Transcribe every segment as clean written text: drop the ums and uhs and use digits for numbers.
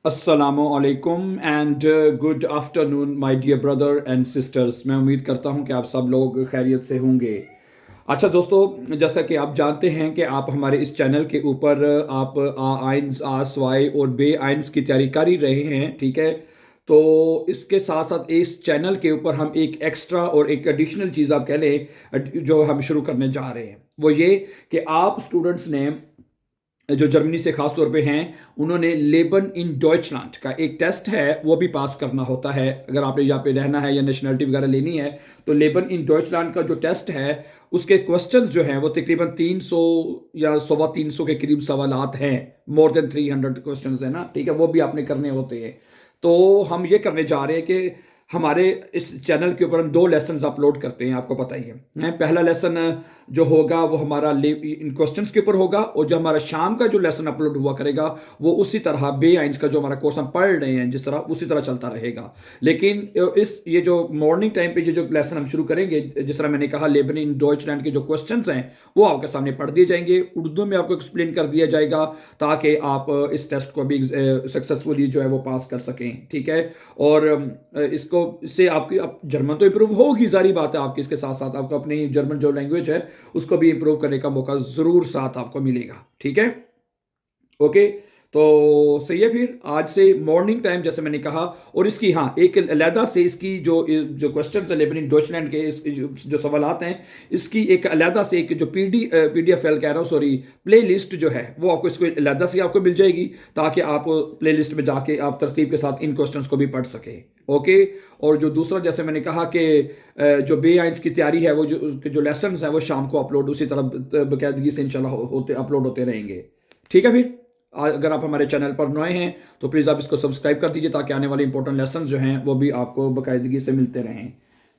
अस्सलामुअलैकुम and good afternoon my dear brother and sisters. मैं उम्मीद करता हूं कि आप सब लोग खैरियत से होंगे। अच्छा दोस्तों, जैसा कि आप जानते हैं कि आप हमारे इस चैनल के ऊपर आप आइंस आस वाई और बे आइंस की तैयारी कर ही रहे हैं, ठीक है। तो इसके साथ साथ इस चैनल के ऊपर हम एक एक्स्ट्रा और एक एडिशनल चीज़ आप कह लें जो हम शुरू करने जा रहे हैं, वो ये कि आप स्टूडेंट्स ने जो जर्मनी से खास तौर पे हैं, उन्होंने लेबन इन डॉइचलैंड का एक टेस्ट है वो भी पास करना होता है। अगर आपने यहाँ पे रहना है या नेशनलिटी वगैरह लेनी है तो लेबन इन डॉइचलैंड का जो टेस्ट है उसके क्वेश्चंस जो हैं वो तकरीबन 300 या 325 के करीब सवालात हैं। मोर देन 300 क्वेश्चंस है ना, ठीक है, वो भी आपने करने होते हैं। तो हम ये करने जा रहे हैं कि हमारे इस चैनल के ऊपर हम 2 लेसन अपलोड करते हैं, आपको पता ही है। पहला लेसन जो होगा वो हमारा इन क्वेश्चंस के ऊपर होगा, और जो हमारा शाम का जो लेसन अपलोड हुआ करेगा वो उसी तरह बे आइंस का जो हमारा कोर्स हम पढ़ रहे हैं जिस तरह उसी तरह चलता रहेगा। लेकिन ये जो मॉर्निंग टाइम पे ये जो लेसन हम शुरू करेंगे, जिस तरह मैंने कहा लेबन इन डॉइचलैंड के जो क्वेश्चंस हैं वो आपके सामने पढ़ दिए जाएंगे, उर्दू में आपको एक्सप्लेन कर दिया जाएगा ताकि आप इस टेस्ट को भी सक्सेसफुली जो है वो पास कर सकें, ठीक है। और इसको इससे आपकी जर्मन तो इंप्रूव होगी, सारी बात है आपकी, इसके साथ साथ आपको अपनी जर्मन जो लैंग्वेज है उसको भी इंप्रूव करने का मौका जरूर साथ आपको मिलेगा, ठीक है। ओके, तो सही है। फिर आज से मॉर्निंग टाइम जैसे मैंने कहा, और इसकी हाँ एक अलहदा से इसकी जो जो क्वेश्चन है लेबनिन डॉइचलैंड के जो सवालात हैं, इसकी एक अलहदा से एक जो पीडीएफ फाइल कह रहा हूँ, सॉरी, प्ले लिस्ट जो है वो आपको इसको अलहदा से आपको मिल जाएगी ताकि आप प्ले लिस्ट में जाके आप तरतीब के साथ इन क्वेश्चंस को भी पढ़ सकें। ओके, और जो दूसरा जैसे मैंने कहा कि जो बे आइंस की तैयारी है वो जो लेसन है वो शाम को अपलोड उसी तरह बाकायदगी से इंशाल्लाह होते अपलोड होते रहेंगे, ठीक है। फिर अगर आप हमारे चैनल पर नए हैं तो प्लीज़ आप इसको सब्सक्राइब कर दीजिए ताकि आने वाले इंपॉर्टेंट लेसन जो हैं वो भी आपको बाकायदगी से मिलते रहें,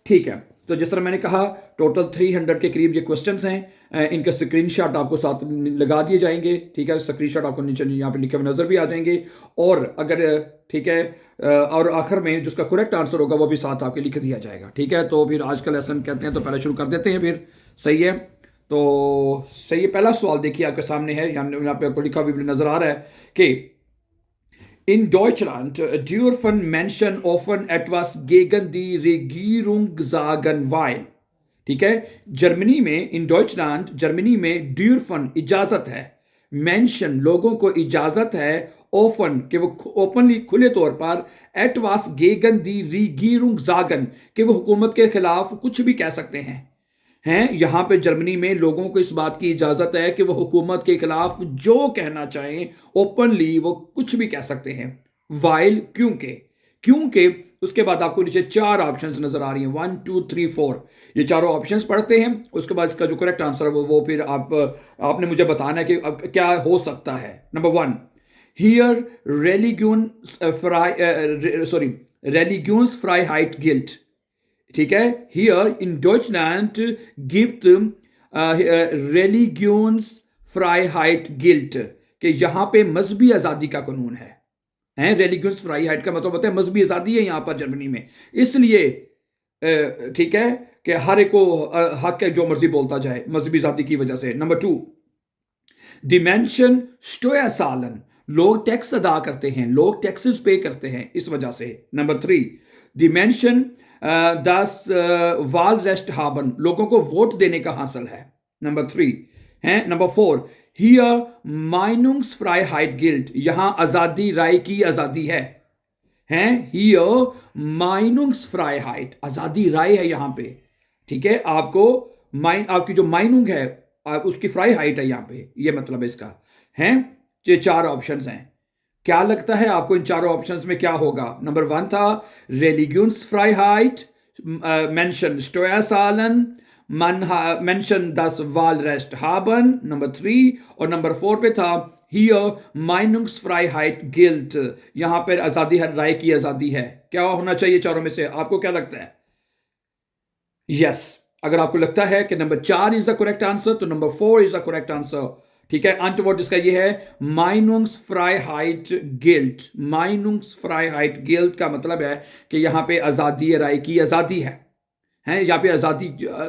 ठीक है। तो जिस तरह मैंने कहा टोटल 300 के करीब ये क्वेश्चंस हैं, इनके स्क्रीनशॉट आपको साथ लगा दिए जाएंगे, ठीक है। स्क्रीनशॉट आपको नीचे यहाँ पे लिखे हुए नजर भी आ जाएंगे, और अगर ठीक है और आखिर में जिसका करेक्ट आंसर होगा वो भी साथ आपके लिख दिया जाएगा, ठीक है। तो फिर आज का लेसन कहते हैं तो पहले शुरू कर देते हैं फिर, सही है। तो सही है, पहला सवाल देखिए आपके सामने है, यहाँ पे आपको लिखा भी नजर आ रहा है कि In Deutschland dürfen Menschen offen etwas gegen die Regierung sagen, weil, ठीक है। जर्मनी में इन डॉइचलैंड जर्मनी में ड्यूरफन इजाजत है, मेंशन लोगों को इजाजत है, ओफन कि वो ओपनली खुले तौर पर, एटवास गेगन दी रीगीरुंग जागन कि वो हुकूमत के खिलाफ कुछ भी कह सकते हैं यहां पे जर्मनी में लोगों को इस बात की इजाजत है कि वो हुकूमत के खिलाफ जो कहना चाहें ओपनली वो कुछ भी कह सकते हैं। वाइल क्योंकि क्योंकि उसके बाद आपको नीचे 4 ऑप्शंस नजर आ रही हैं, 1 2 3 4, ये चारों ऑप्शंस पढ़ते हैं, उसके बाद इसका जो करेक्ट आंसर है वो फिर आपने मुझे बताना है कि क्या हो सकता है। नंबर 1, हियर रेलिग्यून रेलिग्यून्स फ्राइहाइट गिल्ट, ठीक है। हियर इन डॉइचलैंड गिब्ट रेलिग्यून्स फ्राइहाइट गिल्ट कि यहाँ पे मजहबी आज़ादी का कानून है रेलिग्यून्स फ्राइहाइट का मतलब होता है मजहबी आज़ादी है यहाँ पर जर्मनी में, इसलिए ठीक है कि हर एक को हक है जो मर्जी बोलता जाए मजहबी आज़ादी की वजह से। नंबर 2, डिमेंशन स्टोया सालन, लोग टैक्स अदा करते हैं, लोग टैक्सेस पे करते हैं इस वजह से। नंबर 3, डिमेंशन 10 वाल रेस्ट हाबन, लोगों को वोट देने का हासिल है। नंबर 3 है। नंबर 4, हियर माइनुंग्स फ्राइहाइट गिल्ट, यहां आजादी राय की आजादी है हियर माइनुंग्स फ्राइहाइट, आजादी राय है यहां पे, ठीक है। आपकी जो माइनुंग है उसकी फ्राइहाइट है यहां पे, ये मतलब है इसका है। ये 4 ऑप्शंस हैं, क्या लगता है आपको इन चारों ऑप्शंस में क्या होगा? नंबर 1 था रेलिग्यून्स फ्राइहाइट, मेंशन स्टोयासालन, मेंशन 10 वाल रेस्ट हाबन, नंबर 3, और नंबर 4 पे था हियर माइनुंग्स फ्राइहाइट गिल्ट, यहां पर आजादी है, राय की आजादी है। क्या होना चाहिए चारों में से, आपको क्या लगता है? यस, अगर आपको लगता है कि number 4 is the correct answer तो number 4 is the correct answer, ठीक है। अंतवर्ड इसका ये है माइनुंग्स फ्राइहाइट गिल्ट, माइनुंग्स फ्राइहाइट गिल्ट का मतलब है कि यहां पे आजादी राय की आजादी है यहाँ पे आजादी,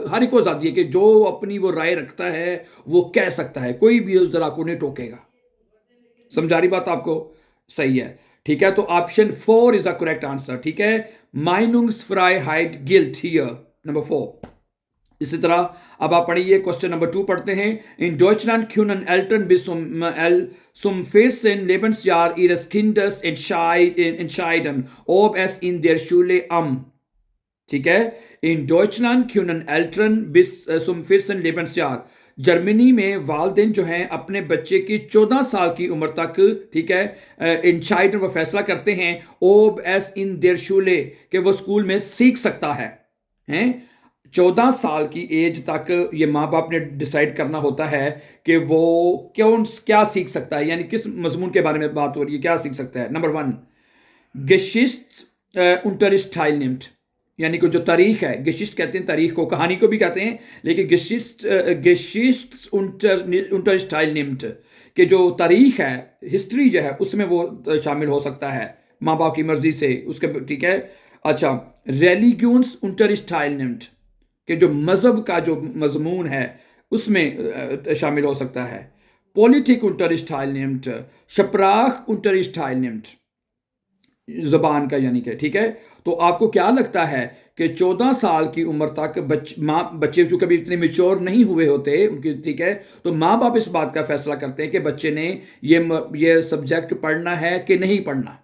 हर एक को आजादी है कि जो अपनी वो राय रखता है वो कह सकता है, कोई भी उस जरा को नहीं टोकेगा। समझा रही बात आपको? सही है, ठीक है, तो option 4 is the correct answer. ठीक है, माइनुंग्सफ्राइहाइट गिल्ट हियर, नंबर 4। इसी तरह अब आप पढ़िए क्वेश्चन नंबर 2 पढ़ते हैं। इन Deutschland können Eltern bis zum 14. Lebensjahr ihres Kindes entscheiden, ob es in der Schule am, ठीक है, इन Deutschland können Eltern bis zum 14. Lebensjahr, Germany में वालदेन जो हैं अपने बच्चे की 14 साल की उम्र तक, ठीक है, entscheiden वो फैसला करते हैं, ob es in der Schule कि वो स्कूल में सीख सकता है, हैं 14 साल की एज तक ये माँ बाप ने डिसाइड करना होता है कि वो क्या सीख सकता है, यानी किस मजमून के बारे में बात हो रही है, क्या सीख सकता है। नंबर 1, Geschichte Unterricht teilnimmt, यानी कि जो तारीख है, गिशिस्ट कहते हैं तारीख को, कहानी को भी कहते हैं, लेकिन गिशिस्ट Unterricht teilnimmt कि जो तारीख है, हिस्ट्री जो है, उसमें वो शामिल हो सकता है माँ बाप की मर्जी से उसके, ठीक है। अच्छा, Religions Unterricht teilnimmt कि जो मज़हब का जो मजमून है उसमें शामिल हो सकता है। Politik Unterricht teilnimmt, Sprach Unterricht teilnimmt, ज़बान का यानी कि, ठीक है। तो आपको क्या लगता है कि 14 साल की उम्र तक बच्चे जो कभी इतने मेच्योर नहीं हुए होते उनकी, ठीक है, तो माँ बाप इस बात का फैसला करते हैं कि बच्चे ने ये सब्जेक्ट पढ़ना है कि नहीं पढ़ना।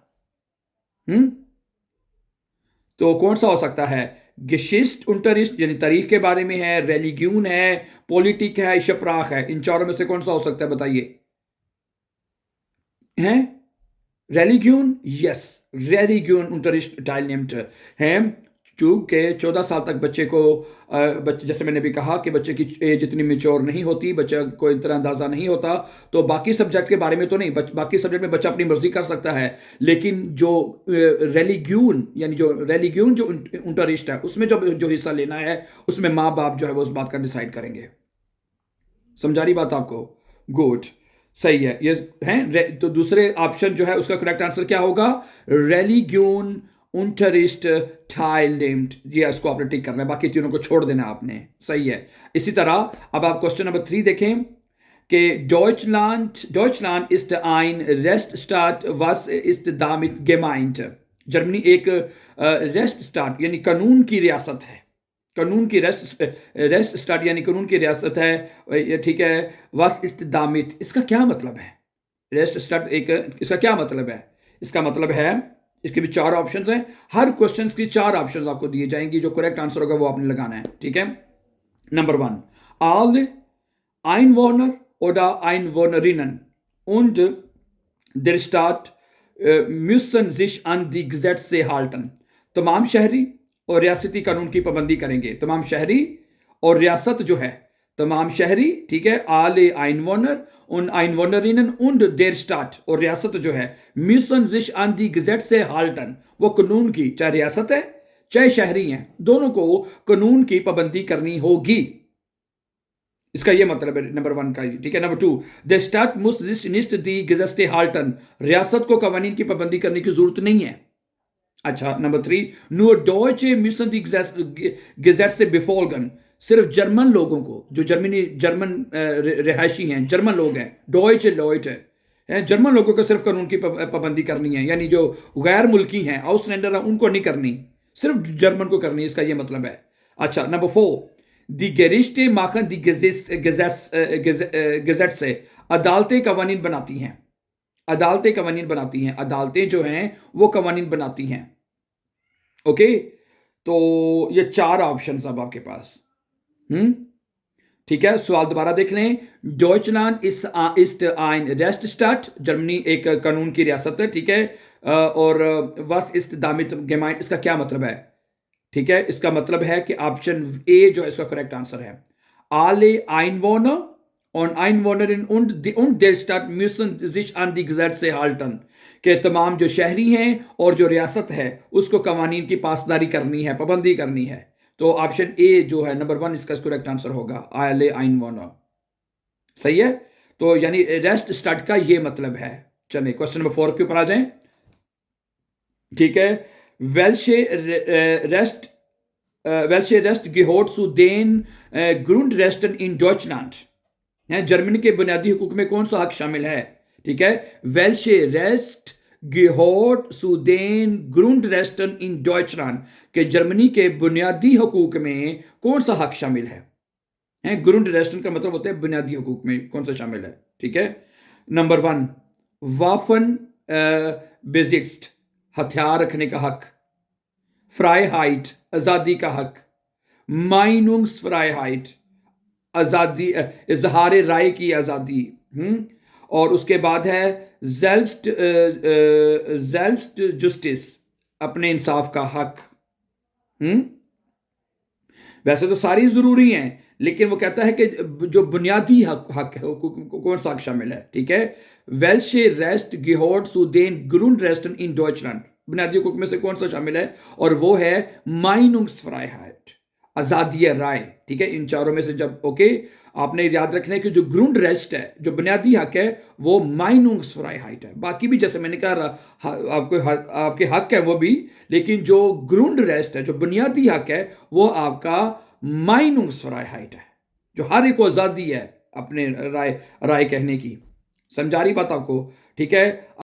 तो कौन सा हो सकता है? गिशिस्ट Unterricht यानी तारीख के बारे में है, रेलिग्यून है, पॉलिटिक है, शप्राख है, इन चारों में से कौन सा हो सकता है बताइए? हैं रेलिग्यून, यस, रेलिग्यून Unterricht teilnimmt है, चूंकि 14 साल तक बच्चे को जैसे मैंने भी कहा कि बच्चे की एज इतनी मेच्योर नहीं होती, बच्चे को इतना अंदाज़ा नहीं होता, तो बाकी सब्जेक्ट के बारे में तो नहीं, बाकी सब्जेक्ट में बच्चा अपनी मर्जी कर सकता है, लेकिन जो रेलिग्यून यानी जो रेलिग्यून जो Unterricht है उसमें जो हिस्सा लेना है उसमें माँ बाप जो है वो उस बात का डिसाइड करेंगे। समझा रही बात आपको? गुड, सही है ये है। तो दूसरे ऑप्शन जो है उसका करेक्ट आंसर क्या होगा? रेलिग्यून Unterricht teilnimmt, ये इसको आपने टिक करना है, बाकी तीनों को छोड़ देना आपने, सही है। इसी तरह अब आप क्वेश्चन नंबर 3 देखें कि Deutschland ist ein Rechtsstaat, was ist damit gemeint? Germany एक रेस्टस्टाट यानी कानून की रियासत है, कानून की रेस्ट स्टार्ट यानी कानून की रियासत है, ठीक है। वस इस्तिदामित, इसका क्या मतलब है? रेस्ट स्टार्ट इसका क्या मतलब है? इसका मतलब है, इसके भी 4 ऑप्शंस हैं, हर क्वेश्चन की 4 ऑप्शंस आपको दिए जाएंगे, जो करेक्ट आंसर होगा वो आपने लगाना है, ठीक है। Number 1, alle Einwohner oder Einwohnerinnen und der Stadt müssen sich an die Gesetze halten, तमाम शहरी और रियासती कानून की पाबंदी करेंगे। तमाम शहरी और रियासत जो है, तमाम शहरी, ठीक है, आले Einwohner und Einwohnerinnen und der Stadt, और रियासत जो है müssen sich an die Gesetze halten, वो कानून की, चाहे रियासत है चाहे शहरी हैं, दोनों को कानून की पाबंदी करनी होगी। इसका ये मतलब है नंबर 1 का, ठीक है। Number 2, der Staat muss sich nicht die Gesetze halten, रियासत को कवानीन की पाबंदी करने की जरूरत नहीं है। अच्छा, number 3, nur Deutsche müssen die Gesetze befolgen, सिर्फ जर्मन लोगों को, जो जर्मन रिहायशी हैं, जर्मन लोग हैं, डॉइचे लॉइट है, जर्मन लोगों को सिर्फ कानून की पाबंदी करनी है, यानी जो गैर मुल्की हैं, आउटलैंडर हैं, उनको नहीं करनी, सिर्फ जर्मन को करनी है, इसका ये मतलब है। अच्छा, number 4, die Gerichte machen die Gesetze, अदालतें कवानीन बनाती हैं, अदालतें कवानीन बनाती हैं, अदालतें जो हैं वो कवानीन बनाती हैं, ओके। तो ये 4 ऑप्शन अब आपके पास, ठीक है। सवाल दोबारा देख लें। Deutschland ist ein Rechtsstaat, Germany एक कानून की रियासत है, ठीक है। और was ist damit gemeint, इसका क्या मतलब है? ठीक है, इसका मतलब है कि ऑप्शन ए जो है इसका करेक्ट आंसर है। alle Einwohner und Einwohnerinnen und der Stadt müssen sich an die Gesetze halten, कि तमाम जो शहरी हैं और जो रियासत है उसको कवानीन की पासदारी करनी है, पाबंदी करनी है। तो ऑप्शन ए जो है नंबर 1 इसका करेक्ट आंसर होगा, alle Einwohner, सही है। तो यानी रेस्ट स्टार्ट का ये मतलब है। चलिए क्वेश्चन नंबर 4 के ऊपर आ जाएं, ठीक है। welche Rest gehört zu den Grundrechten in Deutschland, Germany के बुनियादी हुकूक में कौन सा हक शामिल है, ठीक है। welche Rest गिहोट सुदेन ग्रुंडरेस्टन इन डॉइचलैंड के जर्मनी के बुनियादी हकूक में कौन सा हक शामिल है? ग्रुंडरेस्टन का मतलब होता है बुनियादी हकूक में कौन सा शामिल है, ठीक है। नंबर 1, वाफन बेजिट्स, हथियार रखने का हक। फ्राइहाइट, आज़ादी का हक। माइनुंग्सफ्राइहाइट, आज़ादी, इजहार राय की आज़ादी। और उसके बाद है जेल्फ्स्ट जस्टिस, अपने इंसाफ का हक। वैसे तो सारी ज़रूरी हैं, लेकिन वो कहता है कि जो बुनियादी हक है वो कौन सा हक शामिल है, ठीक है। वेल्शे रेस्ट गिहोट सुदेन ग्रुंड रेस्टन इन डॉइचलैंड, बुनियादी हकूक में से कौन सा शामिल है? और वो है माइनुंग्सफ्राइहाइट, आज़ादी राय, ठीक है। इन चारों में से जब ओके, आपने याद रखना है कि जो ग्रुंड रेस्ट है, जो बुनियादी हक है, वो माइनुंग्सफ्राइहाइट है। बाकी भी जैसे मैंने कहा आपको आपके हक है वो भी, लेकिन जो ग्रुंड रेस्ट है, जो बुनियादी हक है, वो आपका माइनुंग्सफ्राइहाइट है, जो हर एक को आज़ादी है अपने राय कहने की। समझा रही बात आपको, ठीक है।